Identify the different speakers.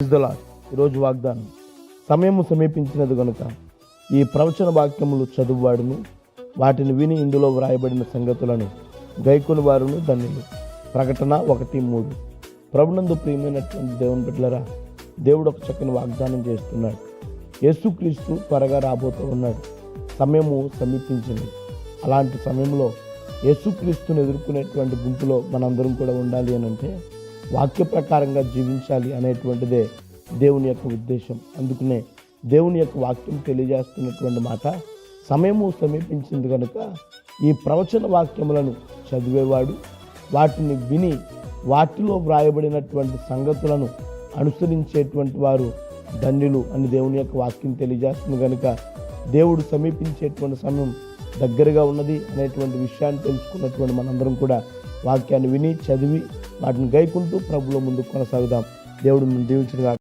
Speaker 1: Praise the lord. ఈరోజు వాగ్దానం, సమయము సమీపించినది గనుక ఈ ప్రవచన వాక్యములు చదువువాడును వాటిని విని ఇందులో వ్రాయబడిన సంగతులను గైకొని వారును ధన్యులు. ప్రకటన 1:3. ప్రభునందు ప్రియమైనటువంటి దేవుని బిడ్డలారా, దేవుడు ఒక చక్కని వాగ్దానం చేస్తున్నాడు. యేసుక్రీస్తు త్వరగా రాబోతూ ఉన్నాడు. సమయము సమీపించింది. అలాంటి సమయంలో యేసుక్రీస్తుని ఎదుర్కొనేటువంటి గుంపులో మనందరం కూడా ఉండాలి అని అంటే వాక్య ప్రకారంగా జీవించాలి అనేటువంటిదే దేవుని యొక్క ఉద్దేశం. అందుకనే దేవుని యొక్క వాక్యం తెలియజేస్తున్నటువంటి మాట, సమయము సమీపించింది కనుక ఈ ప్రవచన వాక్యములను చదివేవాడు వాటిని విని వాటిలో వ్రాయబడినటువంటి సంగతులను అనుసరించేటువంటి వారు ధన్యులు అని దేవుని యొక్క వాక్యం తెలియజేస్తుంది. కనుక దేవుడు సమీపించేటువంటి సమయం దగ్గరగా ఉన్నది అనేటువంటి విషయాన్ని తెలుసుకున్నటువంటి మనందరం కూడా వాక్యాన్ని విని చదివి వాటిని గైకుంటూ ప్రభువులో ముందుకు కొనసాగుదాం. దేవుడు దీవించుగా.